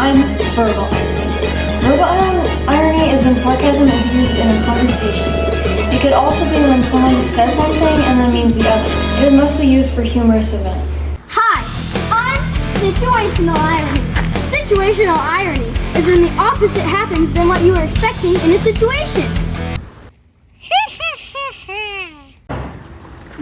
define verbal irony. Verbal irony is when sarcasm is used in a conversation. It could also be when someone says one thing and then means the other. It is mostly used for humorous events. Hi, I'm situational irony. Situational irony is when the opposite happens than what you were expecting in a situation.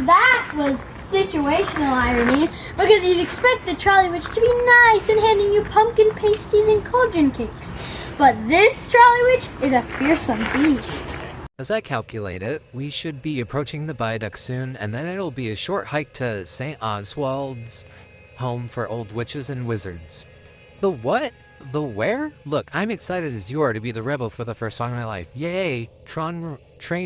That was situational irony because you'd expect the trolley witch to be nice and handing you pumpkin pasties and cauldron cakes. But this trolley witch is a fearsome beast. As I calculate it, we should be approaching the viaduct soon, and then it'll be a short hike to St. Oswald's, home for old witches and wizards. The what? The where? Look, I'm excited as you are to be the rebel for the first time in my life. Yay! Train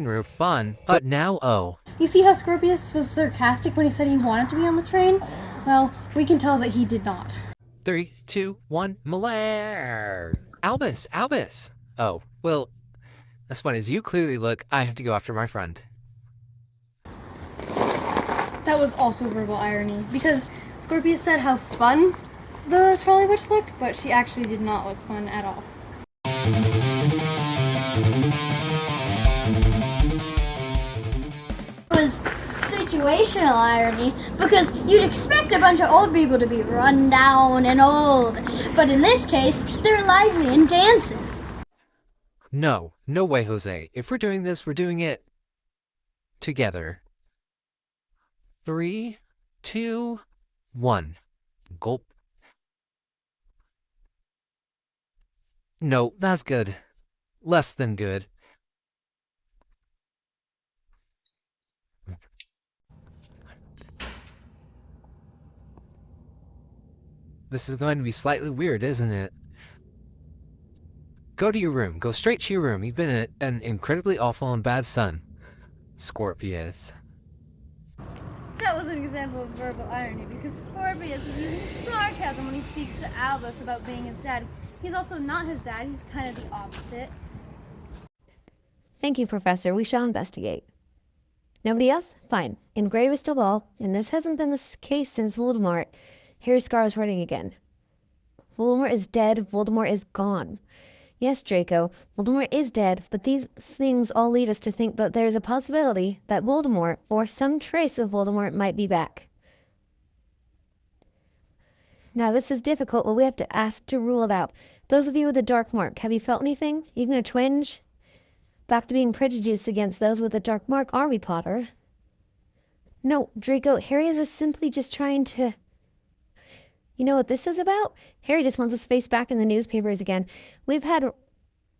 roof fun. But now, oh. You see how Scorpius was sarcastic when he said he wanted to be on the train? Well, we can tell that he did not. 3, 2, 1, Malaire! Albus! Oh, well, as fun as you clearly look, I have to go after my friend. That was also verbal irony, because Scorpius said how fun the trolley witch looked, but she actually did not look fun at all. It was situational irony because you'd expect a bunch of old people to be run down and old, but in this case, they're lively and dancing. No way, Jose. If we're doing this, we're doing it together. 3, 2, 1. Gulp. No, that's good. Less than good. This is going to be slightly weird, isn't it? Go to your room. Go straight to your room. You've been an incredibly awful and bad son, Scorpius. That was an example of verbal irony because Scorpius is using sarcasm when he speaks to Albus about being his dad. He's also not his dad. He's kind of the opposite. Thank you, Professor. We shall investigate. Nobody else? Fine. Engrave is still ball, and this hasn't been the case since Voldemort. Harry Scar is writing again. Voldemort is dead. Voldemort is gone. Yes, Draco, Voldemort is dead, but these things all lead us to think that there is a possibility that Voldemort, or some trace of Voldemort, might be back. Now, this is difficult, but we have to ask to rule it out. Those of you with a dark mark, have you felt anything? Even a twinge? Back to being prejudiced against those with a dark mark, are we, Potter? No, Draco, Harry is simply just trying to... You know what this is about? Harry just wants his face back in the newspapers again. We've had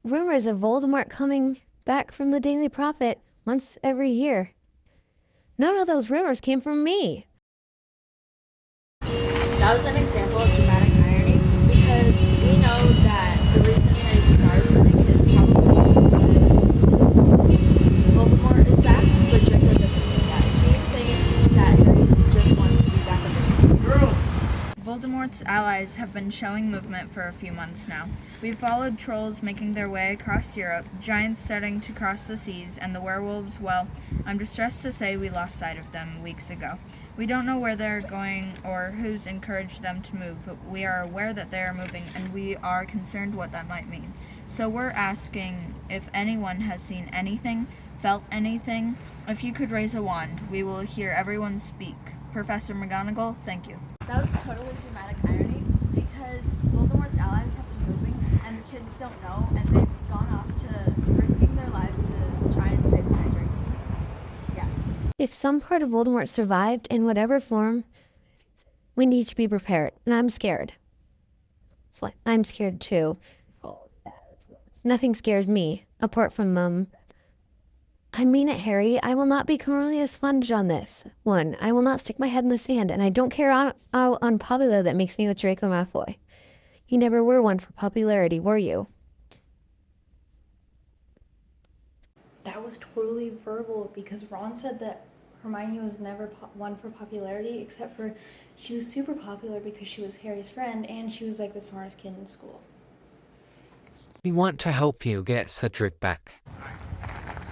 rumors of Voldemort coming back from the Daily Prophet once every year. None of those rumors came from me. That was an example of dramatic irony because we know that the reason Harry Scar is running is probably because Voldemort is back, but Draco doesn't think that. He thinks that Harry just wants to be back on the newspapers. Voldemort's allies have been showing movement for a few months now. We've followed trolls making their way across Europe, giants starting to cross the seas, and the werewolves, well, I'm distressed to say we lost sight of them weeks ago. We don't know where they're going or who's encouraged them to move, but we are aware that they are moving, and we are concerned what that might mean. So we're asking if anyone has seen anything, felt anything. If you could raise a wand, we will hear everyone speak. Professor McGonagall, thank you. That was totally dramatic irony because Voldemort's allies have been moving and the kids don't know and they've gone off to risking their lives to try and save Cedric's. Yeah. If some part of Voldemort survived in whatever form, we need to be prepared. And I'm scared. I'm scared too. Nothing scares me, apart from Mum. I mean it, Harry. I will not be Cornelius Sponge on this one. I will not stick my head in the sand, and I don't care how unpopular that makes me with Draco Malfoy. You never were one for popularity, were you? That was totally verbal because Ron said that Hermione was never one for popularity except for she was super popular because she was Harry's friend and she was like the smartest kid in school. We want to help you get Cedric back.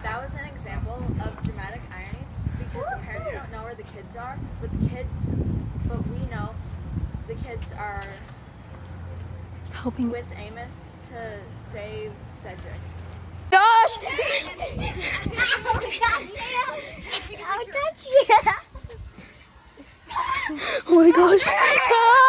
That was an example of dramatic irony because the parents don't know where the kids are, but we know the kids are helping with Amos to save Cedric. Gosh! Oh my gosh.